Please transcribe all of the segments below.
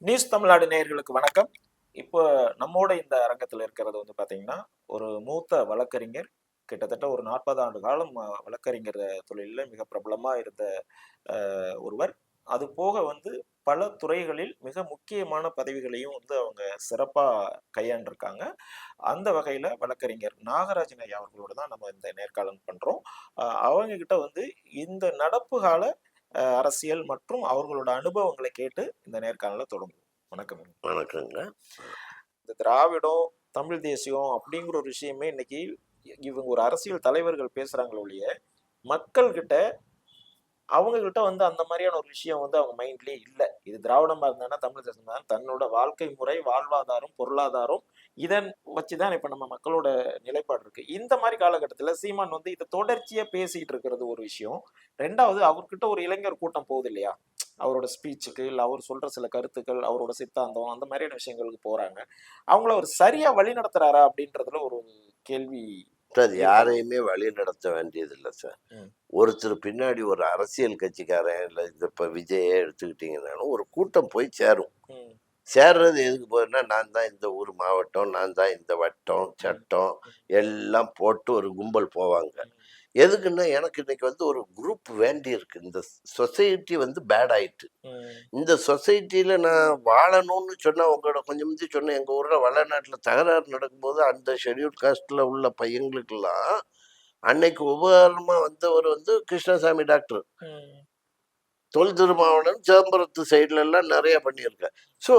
News Tamil Nadu நேயர்களுக்கு வணக்கம். இப்போ நம்மோட இந்த அரங்கத்தில் இருக்கிறது வந்து பார்த்தீங்கன்னா, ஒரு மூத்த வழக்கறிஞர். கிட்டத்தட்ட ஒரு 40 ஆண்டு காலம் வழக்கறிஞர் தொழிலில் மிக பிரபலமா இருந்த ஒருவர். அது போக வந்து பல துறைகளில் மிக முக்கியமான பதவிகளையும் வந்து அவங்க சிறப்பா கையாண்டிருக்காங்க. அந்த வகையில வழக்கறிஞர் நாகராஜன் ஐயா அவர்களோட தான் நம்ம இந்த நேர்காணல் பண்றோம். அவங்க கிட்ட வந்து இந்த நடப்பு கால அரசியல் மற்றும் அவர்களோட அனுபவங்களை கேட்டு இந்த நேர்காணலை தொடங்குவோம். வணக்கம். வணக்கங்க. இந்த திராவிடம், தமிழ் தேசியம் அப்படிங்கிற ஒரு விஷயமே இன்னைக்கு இவங்க ஒரு அரசியல் தலைவர்கள் பேசுறாங்களே ஒழிய, மக்கள் கிட்ட அவங்க கிட்ட வந்து அந்த மாதிரியான ஒரு விஷயம் வந்து அவங்க மைண்ட்லயே இல்ல. இது திராவிடமா இருந்தானா தமிழ் தேசம் தான் தன்னோட வாழ்க்கை முறை, வாழ்வாதாரம், பொருளாதாரம் இதன் வச்சுதான் இப்ப நம்ம மக்களோட நிலைப்பாடு இருக்கு. இந்த மாதிரி காலகட்டத்துல சீமான் வந்து இதை தொடர்ச்சியா பேசிட்டு இருக்கிறது ஒரு விஷயம். ரெண்டாவது அவர்கிட்ட ஒரு இளைஞர் கூட்டம் போகுது இல்லையா? அவரோட ஸ்பீச்சுக்கு இல்ல அவர் சொல்ற சில கருத்துக்கள், அவரோட சித்தாந்தம் அந்த மாதிரியான விஷயங்களுக்கு போறாங்க. அவங்கள அவர் சரியா வழி நடத்துறாரா அப்படின்றதுல ஒரு கேள்வி சார், இருக்கு. யாரையுமே வழி நடத்த வேண்டியதில்ல சார். ம். ஒருத்தர் பின்னாடி ஒரு அரசியல் கட்சிக்காரன், இல்ல இந்த இப்ப விஜயே எடுத்துக்கிட்டீங்கன்னாலும், ஒரு கூட்டம் போய் சேரும். ம். சேர்றது எதுக்கு போறேன்னா, நான் தான் இந்த ஊர் மாவட்டம், நான் தான் இந்த வட்டம், ம். சட்டம் ம். எல்லாம் போட்டு ஒரு கும்பல் போவாங்க. ம். எதுக்குன்னா, எனக்கு இன்னைக்கு வந்து ஒரு குரூப் வேண்டியிருக்கு. இந்த சொசைட்டி வந்து பேட் ஆயிட்டு. ம். இந்த சொசைட்டில நான் வாழணும்னு சொன்னா, உங்களோட கொஞ்சம் முந்தி சொன்னேன், எங்க ஊர்ல வளநாட்டுல தகராறு நடக்கும்போது, அந்த ஷெட்யூல்ட் காஸ்ட்ல உள்ள பையங்களுக்கெல்லாம், அன்னைக்கு உபகாரமா வந்தவர் வந்து கிருஷ்ணசாமி டாக்டர். ம். தொல் திருமாவளவன் சிதம்பரத்து சைடுல எல்லாம் நிறைய பண்ணியிருக்கார். ஸோ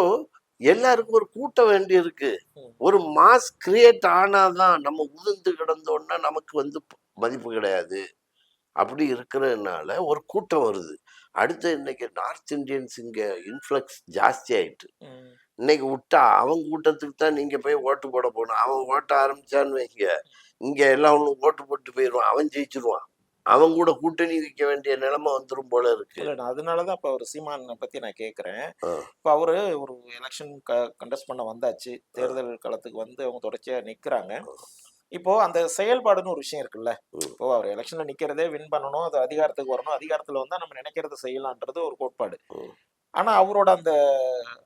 எல்லாருக்கும் ஒரு கூட்டம் வேண்டி இருக்கு. ம். ஒரு மாஸ் கிரியேட் ஆனாதான் நம்ம உதிர்ந்து கிடந்தோம்னா நமக்கு வந்து மதிப்பு கிடையாது. அப்படி இருக்கிறதுனால ஒரு கூட்டம் வருது. அடுத்து இன்னைக்கு நார்த் இந்தியன்ஸ் இங்க இன்ஃப்ளக்ஸ் ஜாஸ்தி ஆயிட்டு. ம். இன்னைக்கு விட்டா அவங்க கூட்டத்துக்கு தான் நீங்க போய் ஓட்டு போட போகணும். அவன் ஓட்ட ஆரம்பிச்சான்னு வைங்க, இங்க எல்லாம் ஒண்ணு ஓட்டு போட்டு போயிடுவான். அவன் ஜெயிச்சிருவான். அவன் கூட கூட்டணி வைக்க வேண்டிய நிலைமை வந்துரும் போல இருக்கு. இல்ல நான் அதனாலதான் இப்ப அவர் சீமானை பத்தி நான் கேக்குறேன். ஆ, இப்ப அவரு ஒரு எலெக்ஷன் கண்டெஸ்ட் பண்ண வந்தாச்சு. ஆ, தேர்தல் களத்துக்கு வந்து அவங்க தொடர்ச்சியா நிக்கிறாங்க. ஆ. இப்போ அந்த செயல்பாடுன்னு ஒரு விஷயம் இருக்குல்ல. ம், இப்போ அவர் எலெக்ஷன்ல நிக்கிறதே வின் பண்ணணும். அது அதிகாரத்துக்கு வரணும். அதிகாரத்துல வந்தா நம்ம நினைக்கிறத செய்யலான்றது ஒரு கோட்பாடு. ம். ஆனா அவரோட அந்த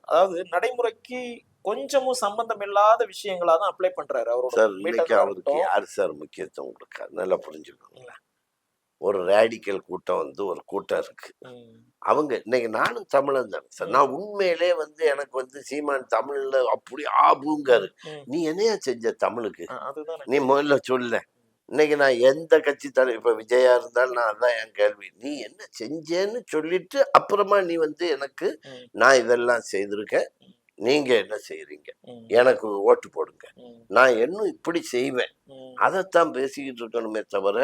அதாவது நடைமுறைக்கு கொஞ்சமும் சம்பந்தம் இல்லாத விஷயங்களா தான் அப்ளை பண்றாரு. அவரோட சார், இன்னைக்கு மீட்டர்ல அவருக்கு இருக்கட்டும். யாரு சார் முக்கியத்துவம் கொடுக்க நல்லா ம். புரிஞ்சுக்கோங்களேன். ஒரு ரேடிக்கல் கூட்டம் வந்து ஒரு கூட்டம் இருக்கு. ம். அவங்க இன்னைக்கு நானும் தமிழன் தானே சார். ம். நான் உண்மையிலே வந்து எனக்கு வந்து சீமான் தமிழ்ல அப்படி ஆபூங்காரு. ம். ம். நீ என்னையா செஞ்ச தமிழுக்கு? அதுதான் நான் நீ கேக்குறேன். முதல்ல சொல்லு. இன்னைக்கு நான் எந்த கட்சி இப்ப விஜயா இருந்தாலும் நான் அதான் என் கேள்வி. நீ என்ன செஞ்சேன்னு சொல்லிட்டு அப்புறமா நீ வந்து எனக்கு ம். நான் இதெல்லாம் செய்திருக்கேன். ம். நீங்க என்ன செய்றீங்க? ம். எனக்கு ஓட்டு போடுங்க. ம். நான் இன்னும் இப்படி செய்வேன். ம். அதைத்தான் பேசிக்கிட்டு இருக்கணுமே தவிர,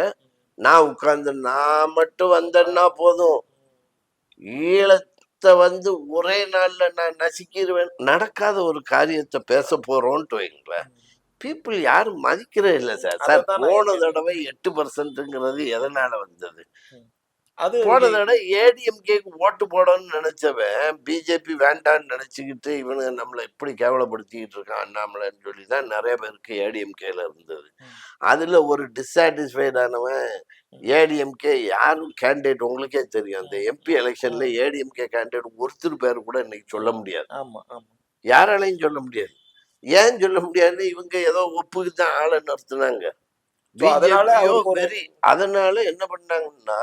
நான் உட்கார்ந்து நான் மட்டும் வந்தேன்னா போதும், ஈழத்தை வந்து ஒரே நாள்ல நான் நசுக்கிருவேன். நடக்காத ஒரு காரியத்தை பேச போறோம்ட்டு வைங்களேன். ம். பீப்புள் யாரும் மதிக்கிறே இல்லை சார். சார், அதத்தான் நான் போன கேட்டேன். தடவை 8%ங்கிறது எதனால வந்தது? ம். அது போன தடவை ஏடிஎம்கேக்கு ஓட்டு போடணும்னு நினைச்சவன் பிஜேபி வேண்டான்னு நினைச்சுக்கிட்டு இவனுங்க நம்மளை எப்படி கேவலப்படுத்திக்கிட்டு இருக்கான் அண்ணாமலைன்னு சொல்லி தான் நிறைய பேருக்கு ஏடிஎம்கேல இருந்தது. ம். அதுல ஒரு டிஸாட்டிஸ்ஃபைட் ஆனவன் ம். ஏடிஎம்கே யாரும் கேண்டிடேட் உங்களுக்கே தெரியும். அந்த ம். எம்பி எலெக்ஷன்ல ம். ஏடிஎம்கே கேண்டிடேட் ஒருத்தர் பேர் கூட இன்னைக்கு சொல்ல முடியாது. ஆமா, ஆமா. யாராலையும் சொல்ல முடியாது. ஏன் சொல்ல முடியாதுன்னு இவங்க ஏதோ ஒப்புக்கு தான் ஆளை நிறுத்தினாங்க. சோ அதனால பிஜேபியோ அவருக்கு ஒரு வெரி. அதனால என்ன பண்ணாங்கன்னா,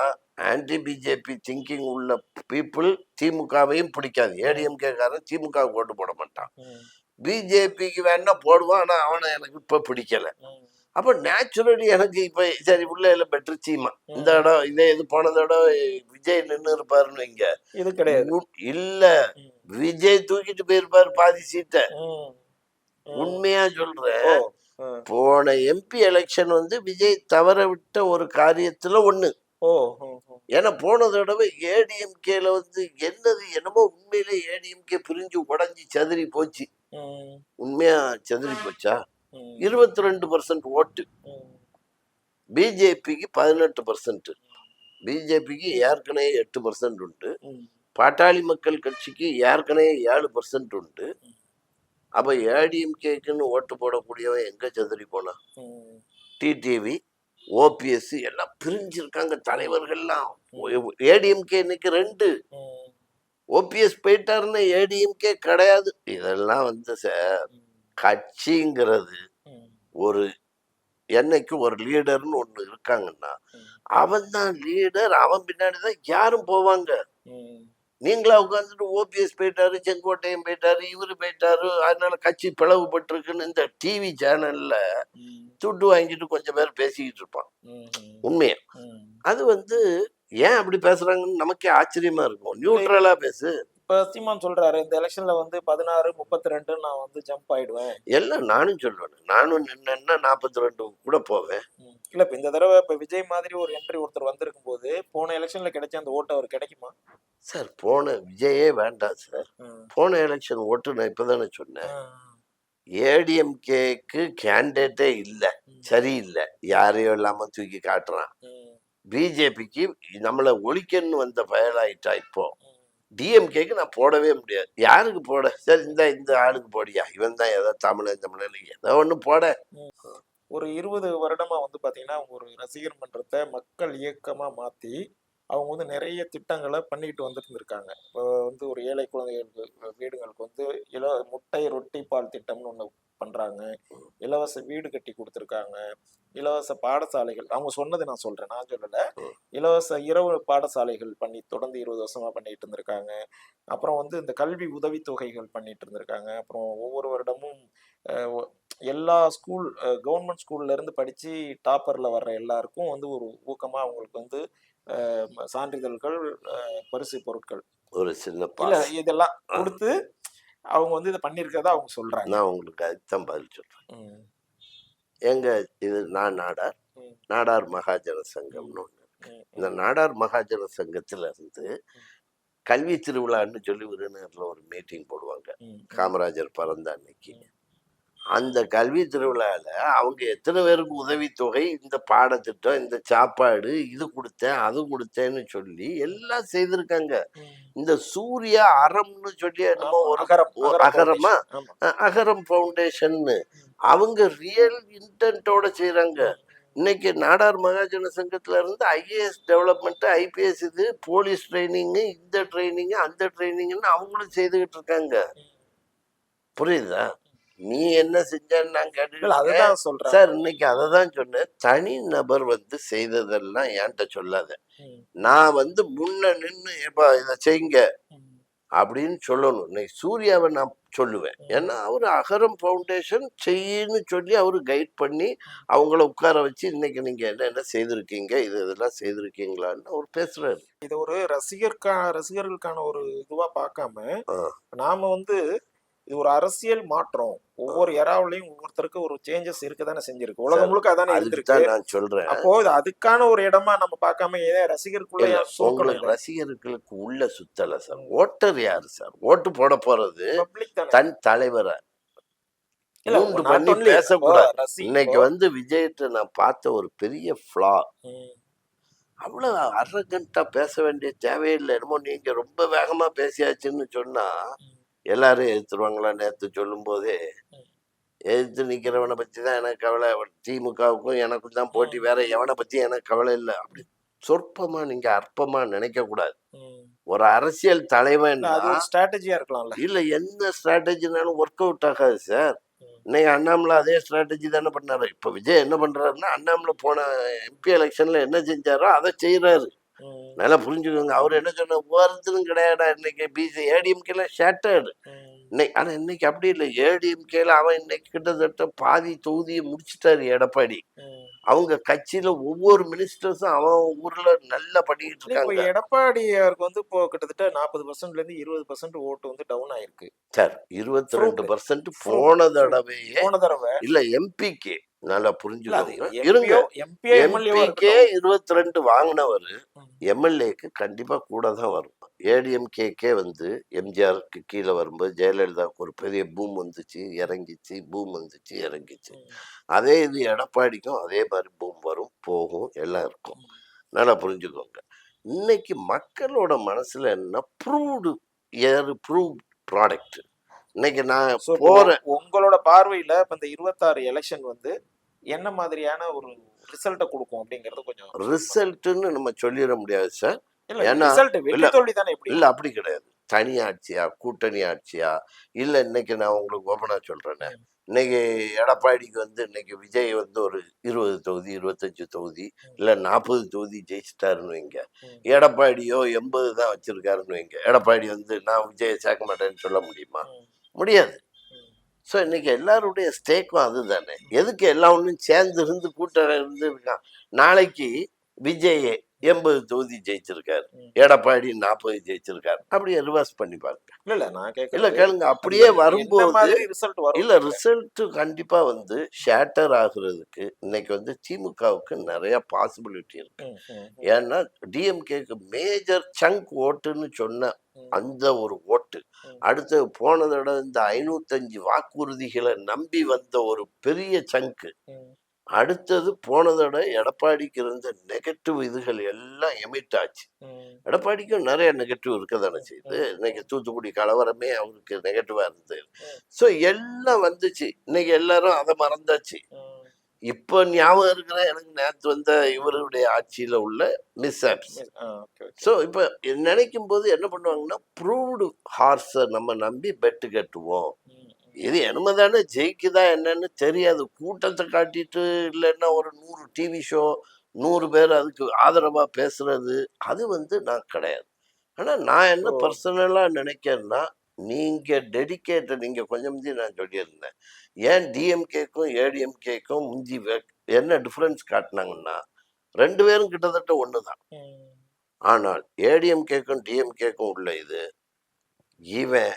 ஆன்டி பிஜேபி திங்கிங் உள்ள பீப்புள் திமுகவையும் பிடிக்காது. ஏடிஎம்கே காரன் திமுக ஓட்டு போட மாட்டான். ம். பிஜேபிக்கு வேணா போடுவான். ஆனா அவனை எனக்கு இப்ப பிடிக்கல. ம். அப்ப நேச்சுரலி எனக்கு இப்ப சரி உள்ள எல்லாம் பெட்ரு சீமா. இந்த ம். இடம் இதே இது போன தடவை விஜய் நின்று இருப்பாருன்னு வைங்க. இது கிடையாது. இல்ல, ம். விஜய் தூக்கிட்டு போயிருப்பாரு பாதி சீட்ட. ம். ம். உண்மையா ஓ. சொல்றேன். ம். போன எம்பி எலெக்ஷன் வந்து விஜய் தவற விட்ட ஒரு காரியத்துல ஒண்ணு. ஓ. ம். ம். ஏன்னா போன தடவை ஏடிஎம்கேல வந்து என்னமோ உண்மையிலே ஏடிஎம்கே பிரிஞ்சு உடைஞ்சு செதறி போச்சு. ம். உண்மையா செதறி போச்சா? ம். 22% ஓட்டு. ம். பிஜேபிக்கு 18%. பிஜேபிக்கு ஏற்கனவே 8% உண்டு. ம். பாட்டாளி மக்கள் கட்சிக்கு ஏற்கனவே 7% உண்டு. ம். அப்ப ஏடிஎம்கேக்குன்னு ஓட்டு போடக்கூடியவன் எங்க செதறி போனா? ம். டிடிவி, ஓபிஎஸ் எல்லாம் பிரிஞ்சிருக்காங்க தலைவர்கள்லாம். ம். ஏடிஎம்கே இன்னைக்கு 2. ம். ஓபிஎஸ் போயிட்டாருன்னு ஏடிஎம்கே கிடையாது. இதெல்லாம் வந்து சார் ம், கட்சிங்கிறது ம், ஒரு என்னைக்கு ஒரு லீடர்னு ஒண்ணு இருக்காங்கன்னா ம், அவன் தான் லீடர். அவன் பின்னாடிதான் யாரும் போவாங்க. ம், நீங்களா உட்காந்துட்டு ஓபிஎஸ் போயிட்டாரு, செங்கோட்டையன் போயிட்டாரு, இவரு போயிட்டாரு, அதனால கட்சி பிளவுபட்டிருக்குன்னு இந்த டிவி சேனல்ல ம், துட்டு வாங்கிட்டு கொஞ்சம் பேர் பேசிக்கிட்டு இருப்பான். ம், உண்மையா ம். அது வந்து ஏன் அப்படி பேசுறாங்கன்னு நமக்கே ஆச்சரியமா இருக்கும். இல்ல நியூட்ரலா பேசு. இப்ப சீமான் சொல்றாரு இந்த எலெக்ஷன்ல வந்து 16-32 நான் வந்து ஜம்ப் ஆயிடுவேன். எல்லாம் நானும் சொல்லுவேன். நானும் நின்னா 42 கூட போவேன். இல்ல இப்ப இந்த தடவை இப்ப விஜய் மாதிரி ஒரு என்ட்ரி ஒருத்தர் வந்திருக்கும் போது போன எலெக்ஷன்ல கிடைச்ச அந்த ஓட்டு அவர் கிடைக்குமா? சார் போன விஜயே வேண்டாம் சார். ம், போன எலெக்ஷன் ஓட்டு நான் இப்பதானே சொன்னேன். ம், ஏடிஎம்கேக்கு கேண்டிடேட்டே இல்ல, ம், சரியில்லை, யாரையும் இல்லாம தூக்கி காட்டுறான். ம், பிஜேபிக்கு நம்மளை ஒழிக்கன்னு வந்த பயலாயிட்டா இப்போ. ம். டிஎம்கேக்கு நான் போடவே முடியாது. யாருக்கு போட? சரி இந்த ஆளுக்கு போடியா, இவன் தான் ஏதோ தமிழன் ஏதோ ஒண்ணு போட. ஒரு 20 வருடமா வந்து பாத்தீங்கன்னா ஒரு ரசிகர் மன்றத்தை மக்கள் இயக்கமா மாத்தி அவங்க வந்து நிறைய திட்டங்களை பண்ணிட்டு வந்துட்டு இருக்காங்க. இப்போ வந்து ஒரு ஏழை குழந்தைகளுக்கு வீடுகளுக்கு வந்து முட்டை ரொட்டி பால் திட்டம்னு ஒண்ணு பண்றாங்க. இலவச வீடு கட்டி கொடுத்துருக்காங்க. இலவச பாடசாலைகள் அவங்க சொன்னது நான் சொல்றேன், நான் சொல்லல. ம். இலவச இரவு பாடசாலைகள் பண்ணி தொடர்ந்து 20 வருஷமா பண்ணிட்டு இருந்திருக்காங்க. அப்புறம் வந்து இந்த கல்வி உதவித்தொகைகள் பண்ணிட்டு இருந்திருக்காங்க. அப்புறம் ஒவ்வொரு வருடமும் எல்லா ஸ்கூல் கவர்மெண்ட் ஸ்கூல்ல இருந்து படிச்சு டாப்பர்ல வர்ற எல்லாருக்கும் வந்து ஒரு ஊக்கமா அவங்களுக்கு வந்து சான்றிதழ்கள், பரிசு பொருட்கள் ஒரு சின்ன இல்ல பாஸ். இதெல்லாம் கொடுத்து அவங்க வந்து இதை பண்ணியிருக்கதா அவங்க சொல்றாங்க. நான் உங்களுக்கு அதுதான் பதில் சொல்றேன். ம், எங்க இது நான் நாடார் ம், நாடார் மகாஜன ம், சங்கம்னு ஒண்ணு. ம், இந்த ம், நாடார் மகாஜன சங்கத்துல இருந்து கல்வி திருவிழான்னு சொல்லி விருதுநகர்ல ஒரு மீட்டிங் போடுவாங்க. ம், காமராஜர் பிறந்த அன்னைக்கு. அந்த கல்வி திருவிழால அவங்க எத்தனை பேருக்கு உதவித்தொகை, இந்த பாடத்திட்டம், இந்த சாப்பாடு, இது கொடுத்தேன் அது கொடுத்தேன்னு சொல்லி எல்லாம் செய்திருக்காங்க. ம். இந்த சூர்யா அறம்னு சொல்லி என்னமோ ஆமா, ஒரு அகரம் அகரம் அகரமா ஃபவுண்டேஷன். ஆமா. அகரம் ஃபவுண்டேஷன்னு ம், அவங்க ரியல் இன்டென்ட்டோட செய்றாங்க. ம், இன்னைக்கு நாடார் மகாஜன சங்கத்துல இருந்து ஐஏஎஸ் டெவலப்மெண்ட், ஐபிஎஸ், இது போலீஸ் ட்ரைனிங், இந்த ட்ரைனிங் அந்த ட்ரைனிங்னு அவங்களும் செய்துகிட்டு இருக்காங்க. ம். புரியுதா? நீ என்ன செஞ்சன்னு நான் இல்ல கேட்டுக்கிட்டு இருக்கேன். அதுதான் சொல்றேன். சார் இன்னைக்கு அதை தான் சொன்னேன். தனி நபர் வந்து செய்ததெல்லாம் என்கிட்ட சொல்லாத. ம், நான் வந்து முன்ன நின்று ஏப்பா இதை செய்யுங்க ம், அப்படின்னு சொல்லணும். இன்னைக்கு சூர்யாவை நான் சொல்லுவேன். ம், ஏன்னா அவரு அகரம் ஃபவுண்டேஷன் செய்யின்னு சொல்லி அவரு கைட் பண்ணி அவங்கள உட்கார வச்சு இன்னைக்கு நீங்க என்ன செய்திருக்கீங்க, இதெல்லாம் செய்திருக்கீங்களான்னு அவர் பேசுறாரு. இதை ஒரு ரசிகர்களுக்கான ஒரு இதுவா பார்க்காம ஆ, நாம வந்து இது ஒரு அரசியல் மாற்றம். ஒவ்வொரு எராவிலையும் ஒவ்வொருத்தருக்கு ஒரு சேஞ்சஸ் இருக்கதானே செஞ்சிருக்கு. உலகம் சார் முழுக்க அதானே அதுக்கு இருந்திருக்கு. தான் நான் சொல்றேன். அப்போ இது அதுக்கான ஒரு இடமா நம்ம பார்க்காம ஏன் ரசிகருக்குள்ள இல்ல ஏன் சுருக்கணும் உங்களுக்கு இதை? ரசிகர்களுக்கு உள்ள சுத்தல சார். ஓட்டர் யாரு சார்? ஓட்டு போட போறது பப்ளிக் தானே. தன் தலைவரை இல்ல மூன்று நாட் பண்ணி ஒன்லி பேசக்கூடாது. ரசி இன்னைக்கு வந்து விஜய்கிட்ட நான் பார்த்த ஒரு பெரிய ஃப்ளா, ம், அவ்வளவு அரகண்டா பேச வேண்டிய தேவையில்லை. என்னமோ நீங்க ரொம்ப வேகமா பேசியாச்சுன்னு சொன்னா ம், எல்லாரும் எதிர்த்துருவாங்களா? நேத்து சொல்லும் போதே ம், எதிர்த்து நிக்கிறவனை பத்தி தான் எனக்கு கவலை. திமுகவுக்கும் எனக்கும் தான் போட்டி, ம், வேற எவனை பத்தி எனக்கு கவலை இல்லை. அப்படி சொற்பமா நீங்க அற்பமா நினைக்க கூடாது. ம். ஒரு அரசியல் இல்ல தலைவன்னா அது ஒரு ஸ்ட்ராட்டஜியா இருக்கலாம்ல. இல்ல எந்த ஸ்ட்ராட்டஜினாலும் ஒர்க் அவுட் ஆகாது சார். ம், இன்னைக்கு அண்ணாமலை அதே ஸ்ட்ராட்டஜி தானே பண்ணாரு. இப்ப விஜய் என்ன பண்றாருன்னா அண்ணாமலை போன எம்பி எலெக்ஷன்ல என்ன செஞ்சாரோ அதை செய்யறாரு. ம், நல்லா புரிஞ்சுக்கோங்க. அவர் என்ன சொன்ன ஒருத்தரும் கிடையாடா இன்னைக்கு பிசி ஏடிஎம்கேல ஷேட்டர்டு. ம், இன்னைக்கு ஆனா இன்னைக்கு அப்படி இல்லை. ஏடிஎம்கேல அவன் இன்னைக்கு கிட்டத்தட்ட பாதி தொகுதியை முடிச்சிட்டாரு எடப்பாடி. ம். அவங்க கட்சியில ஒவ்வொரு மினிஸ்டர்ஸும் அவன் ஊர்ல நல்லா பண்ணிட்டு இல்ல இப்போ இருக்காங்க. எடப்பாடி அவருக்கு வந்து இப்போ கிட்டத்தட்ட 40% இருந்து 20% ஓட்டு வந்து டவுன் ஆயிருக்கு. சார் 22% போன தடவையே போன தடவை இல்ல எம்பிக்கு நல்லா இல்ல அது புரிஞ்சுக்கோங்க. இருங்க. எம்பியோ எம்எல்ஏவோ எம்பிக்கே இருக்கட்டும். 22 வாங்கினவர் ம், எம்எல்ஏக்கு கண்டிப்பா கூட தான் வரும். ஏடிஎம்கேக்கே வந்து எம்ஜிஆருக்கு கீழே வரும்போது ஜெயலலிதாவுக்கு ஒரு பெரிய பூம் வந்துச்சு, இறங்கிச்சு, பூம் வந்துச்சு, இறங்கிச்சு. ம், அதே இது எடப்பாடிக்கும் அதே மாதிரி பூம் வரும், போகும், எல்லாம் இருக்கும். ம். நல்லா புரிஞ்சுக்கோங்க. இன்னைக்கு மக்களோட மனசுல என்ன ப்ரூவ்ட் ப்ராடக்ட். இன்னைக்கு நான் So, இப்போ போறேன். உங்களோட பார்வையில இப்ப இந்த 26 எலெக்ஷன் வந்து என்ன மாதிரியான ஒரு ரிசல்ட்டை கொடுக்கும் அப்படிங்கறது கொஞ்சம் ரிசல்ட்னு நம்ம சொல்லிட முடியாது சார். இல்ல ஏன்னா ரிசல்ட் வெற்றி இல்ல தோல்வி தானே எப்படி? இல்ல அப்படி கிடையாது. தனி ஆட்சியா, கூட்டணி ஆட்சியா, இல்ல இன்னைக்கு நான் உங்களுக்கு ஓப்பனா சொல்றேனே, ம், இன்னைக்கு எடப்பாடிக்கு வந்து இன்னைக்கு விஜய் வந்து ஒரு 20 தொகுதி, 25 தொகுதி, ம், இல்ல 40 தொகுதி ஜெயிச்சிட்டாருன்னு வைங்க. ம், எடப்பாடியோ 80 தான் வச்சிருக்காருன்னு வைங்க. எடப்பாடி வந்து நான் விஜய சேர்க்க மாட்டேன்னு சொல்ல முடியுமா? ம், முடியாது. ம், ஸோ இன்னைக்கு எல்லாருடைய ஸ்டேக்கும் அதுதானே. ம், எதுக்கு எல்லா ஒண்ணும் சேர்ந்து இருந்து கூட்டணி இருந்து இருக்கான். நாளைக்கு விஜய் 80 தொகுதி ஜெயிச்சிருக்காரு. ம். எடப்பாடி 40 ஜெயிச்சிருக்காரு. அப்படியே ரிவர்ஸ் பண்ணி பாருங்க. இல்ல இல்ல நான் இல்ல கேக்குறது கேளுங்க. அது அப்படியே என்ன வரும்போது மாதிரி ரிசல்ட் இல்ல வரும்னு கேக்குறேன். ரிசல்ட் கண்டிப்பா வந்து ஷேட்டர் ஆகுறதுக்கு இன்னைக்கு வந்து திமுகவுக்கு நிறைய பாசிபிலிட்டி இருக்கு. ம், ம், ஏன்னா டிஎம்கேக்கு மேஜர் சங்க் ஓட்டுன்னு சொன்ன ம், அந்த ஒரு ஓட்டு, ம், அடுத்து போன தடவை இந்த 505 வாக்குறுதிகளை நம்பி வந்த ஒரு பெரிய சங்க், ம், அடுத்தது போன தடவை எடப்பாடிக்கு இருந்த நெகட்டிவ் இதுகள் எல்லாம் எமிட் ஆச்சு. ம், எடப்பாடிக்கும் நிறைய நெகட்டிவ் இருக்க தானே ம், செய்யுது. ம், இன்னைக்கு ம், தூத்துக்குடி கலவரமே அவருக்கு நெகட்டிவா இருந்தது. ம், ஸோ எல்லாம் வந்துச்சு. இன்னைக்கு எல்லாரும் அதை மறந்தாச்சு. ம். இப்ப ஞாபகம் இருக்கிற எனக்கு நேத்து வந்த இவருடைய ஆட்சியில உள்ள மிஸ்ஹாப்ஸ். Okay okay. ஸோ இப்ப நினைக்கும் போது என்ன பண்ணுவாங்கன்னா, ப்ரூவ்டு ஹார்ஸை நம்ம நம்பி பெட்டு கட்டுவோம். ம், ம், இது என்னமோ தானே ஜெயிக்குதா என்னன்னு தெரியாது. கூட்டத்தை காட்டிட்டு இல்லைன்னா ஒரு 100 டிவி ஷோ, 100 பேர் அதுக்கு ஆதரவா பேசுறது, அது வந்து நான் கிடையாது. ஆனா நான் என்ன ஓ பர்சனலா நினைக்கிறேன்னா, நீங்க கொஞ்சம் முந்தி நான் சொல்லியிருந்தேன். ஏன் டிஎம்கேக்கும் ஏடிஎம்கேக்கும் என்ன டிஃபரன்ஸ் காட்டினாங்கன்னா, 2 பேரும் கிட்டத்தட்ட ஒண்ணுதான். ம், ஆனால் ஏடிஎம்கேக்கும் டிஎம்கேக்கும் உள்ள இது, இவன்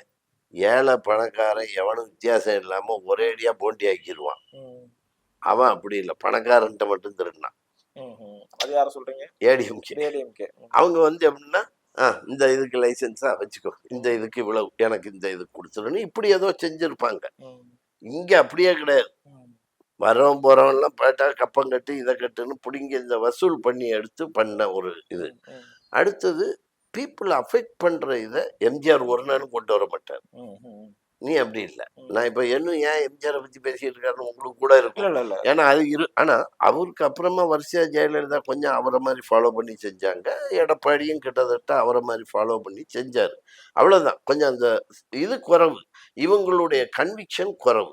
ஏழை பணக்காரன் எவனும் வித்தியாசம் இல்லாம ஒரேடியா போண்டி ஆக்கிடுவான். ம், அவன் அப்படி இல்லை, பணக்காரன்ட்ட மட்டும் திருடினான். ம், ம். அது யார சொல்றீங்க? ஏடிஎம்கே ஏடிஎம்கே. அவங்க வந்து எப்படின்னா, இந்த இதுக்கு லைசென்ஸா வச்சுக்கோ, இந்த ம், இதுக்கு இவ்வளவு, எனக்கு இந்த இதுக்கு கொடுத்துருன்னு இப்படி ஏதோ செஞ்சிருப்பாங்க. ம், இங்க அப்படியே கிடையாது. ம், வரவன் போறவன்லாம் பார்த்தா கப்பம் கட்டு இதை கட்டுன்னு பிடிங்கி இந்த வசூல் பண்ணி எடுத்து பண்ண ஒரு இது. ம், ம், அடுத்தது பீப்புள் அஃபெக்ட் பண்ற இதை எம்ஜிஆர் ஒரு நாளும் கொண்டு வர மாட்டார். ம், ம், நீ அப்படி இல்லை. ம். நான் இப்ப இன்னும் ஏன் எம்ஜிஆரை பத்தி பேசிட்டு இருக்காருன்னு உங்களுக்கு கூட இல்ல இருக்கும். இல்ல இல்ல. ஏன்னா அது ஆனா அவருக்கு அப்புறமா வரிசையா ஜெயலலிதா கொஞ்சம் அவரை மாதிரி ஃபாலோ பண்ணி செஞ்சாங்க. எடப்பாடியும் கிட்டத்தட்ட அவரை மாதிரி ஃபாலோ பண்ணி செஞ்சாரு. அவ்வளவுதான். கொஞ்சம் அந்த இது குறைவு. இவங்களுடைய கன்விக்ஷன் குறைவு.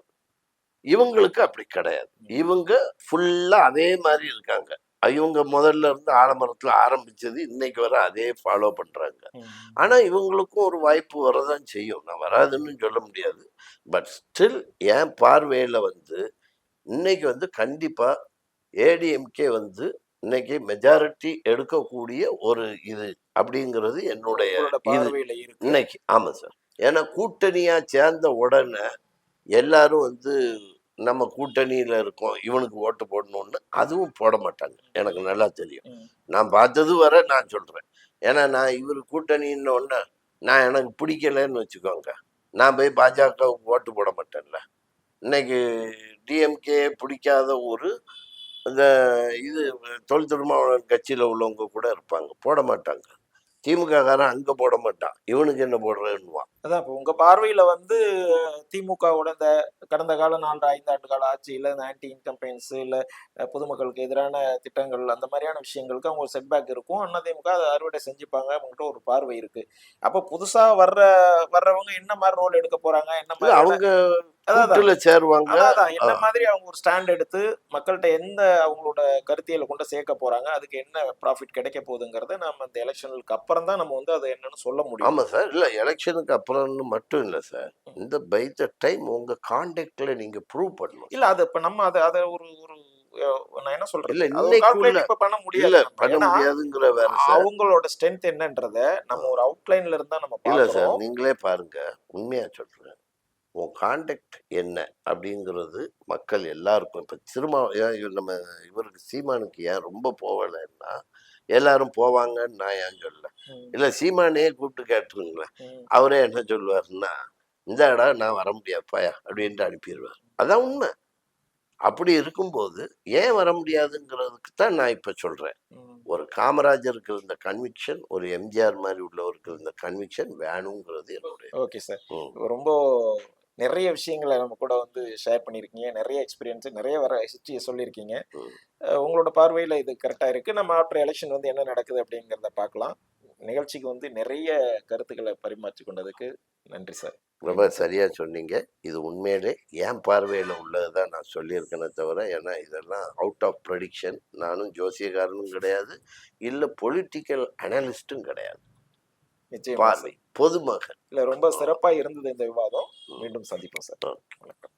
இவங்களுக்கு அப்படி கிடையாது. ம், இவங்க ஃபுல்லா அதே மாதிரி இருக்காங்க. இவங்க முதல்ல இருந்து ஆலமரத்துல ஆரம்பிச்சது இன்னைக்கு வரை அதே ஃபாலோ பண்றாங்க. ம், ஆனா இவங்களுக்கும் ஒரு வாய்ப்பு வரதான் செய்யும். நான் வராதுன்னு சொல்ல முடியாது. பட் ஸ்டில் என் பார்வையில வந்து இன்னைக்கு வந்து கண்டிப்பா ஏடிஎம்கே வந்து இன்னைக்கு மெஜாரிட்டி எடுக்கக்கூடிய ஒரு இது அப்படிங்கிறது என்னுடைய உங்களோட இது பார்வையில இருக்கு. இன்னைக்கு. ஆமா சார். ஏன்னா கூட்டணியா சேர்ந்த உடனே எல்லாரும் வந்து நம்ம கூட்டணியில இருக்கோம், இவனுக்கு ஓட்டு போடணும்னு அதுவும் போட மாட்டாங்க. எனக்கு நல்லா தெரியும். ம், நான் பார்த்தது வரை நான் சொல்றேன். ஏன்னா நான் இவர் கூட்டணின்ன உடனே நான் எனக்கு பிடிக்கலன்னு வச்சுக்கோங்க, நான் போய் பாஜகவுக்கு ஓட்டு போட மாட்டேன்ல. இன்னைக்கு டிஎம்கே பிடிக்காத ஒரு இந்த இது தொல் திருமாவளவன் கட்சியில உள்ளவங்க கூட இருப்பாங்க, போட மாட்டாங்க. திமுக காரன் அங்க போட மாட்டான், இவனுக்கு என்ன போடுறேன்னுவான். அதான் இப்போ உங்க பார்வையில வந்து திமுகவோட இந்த கடந்த கால 4, 5 ஆண்டு கால ஆட்சியில இந்த ஆன்டி இன்கம்பென்ஸ் இல்ல பொதுமக்களுக்கு எதிரான திட்டங்கள் அந்த மாதிரியான விஷயங்களுக்கு அவங்க ஒரு செட்பேக் இருக்கும். அதிமுக அதை அறுவடை செஞ்சுப்பாங்க அவங்ககிட்ட ஒரு பார்வை இருக்கு. அப்போ புதுசா வர்றவங்க என்ன மாதிரி ரோல் எடுக்க போறாங்க? என்ன இல்ல மாதிரியான அவங்க அதான் கூட்டுல சேருவாங்க. அதான் என்ன மாதிரி அவங்க ஒரு ஸ்டாண்ட் எடுத்து மக்கள்கிட்ட எந்த அவங்களோட கருத்தியலை கொண்டு சேர்க்க போறாங்க? அதுக்கு என்ன ப்ராஃபிட் கிடைக்க போகுதுங்கிறத நம்ம இந்த எலெக்ஷனுக்கு அப்புறம் தான் நம்ம வந்து அது என்னன்னு சொல்ல முடியும். ஆமா சார். இல்ல எலெக்ஷனுக்கு அப்புறம்னு மட்டும் இல்ல சார். ம். இந்த பை த டைம் உங்க கான்டாக்ட்ல நீங்க ப்ரூவ் பண்ணணும் இல்ல சார். அது இப்ப நம்ம அத அத ஒரு ஒரு நான் என்ன இல்ல சொல்றது? அது ஒரு இன்னைக்குள்ள கால்குலேட் இப்ப பண்ண இல்ல முடியாது நம்ம. பண்ண ஏன்னா, முடியாதுங்கிற வேற சார். அவங்களோட ஸ்ட்ரென்த் என்னன்றத ஆ. நம்ம ஒரு அவுட்லைன்ல இருந்தா நம்ம இல்ல சார், பார்க்குறோம். நீங்களே பாருங்க. உண்மையா சொல்றேன். உன் கான்டாக்ட் என்ன அப்படிங்கிறது மக்கள் எல்லாருக்கும் இப்ப நம்ம இவருக்கு சீமானுக்கு ஏன் ரொம்ப போகலைன்னா, எல்லாரும் போவாங்கன்னு நான் ஏன் சொல்லல. ம், இல்ல சீமானே கூப்பிட்டு கேட்டுருங்களேன். ம், அவரே என்ன சொல்லுவாருன்னா, இந்தாடா நான் வர முடியாதுப்பாயா அப்படின்ட்டு அனுப்பிடுவார். அதான் உண்மை. அப்படி இருக்கும்போது ஏன் வர முடியாதுங்கிறதுக்கு தான் நான் இப்ப சொல்றேன். ம். ஒரு காமராஜருக்கு இருந்த கன்விக்ஷன், ஒரு எம்ஜிஆர் மாதிரி உள்ளவருக்கு இருந்த கன்விக்ஷன் வேணுங்கிறது என்னுடைய. Okay sir. ம், ரொம்ப நிறைய விஷயங்கள நம்ம கூட வந்து ஷேர் பண்ணியிருக்கீங்க. நிறைய எக்ஸ்பீரியன்ஸ், நிறைய வர ஹிஸ்டரிய சொல்லியிருக்கீங்க. ம். உங்களோட பார்வையில இது கரெக்ட்டா இருக்கு. நம்ம ஆஃப்டர் எலக்ஷன் வந்து என்ன நடக்குது அப்படிங்கிறத பார்க்கலாம். நிகழ்ச்சிக்கு வந்து நிறைய கருத்துக்களை பரிமாற்றி கொண்டதுக்கு நன்றி சார். ரொம்ப மீண்டும் சரியா சொன்னீங்க. இது உண்மையிலே என் பார்வையில உள்ளது தான் நான் சொல்லியிருக்கேனே தவிர, ஏன்னா இதெல்லாம் அவுட் ஆஃப் ப்ரெடிக்ஷன். நானும் ஜோசியக்காரனும் கிடையாது, இல்ல பொலிட்டிக்கல் அனலிஸ்ட்டும் கிடையாது. நிச்சயமா பார்வை சார். பொதுமகன். இல்ல ரொம்ப சிறப்பா இருந்தது இந்த விவாதம். மீண்டும் சந்திப்போம் சார். ஓகே. வணக்கம்.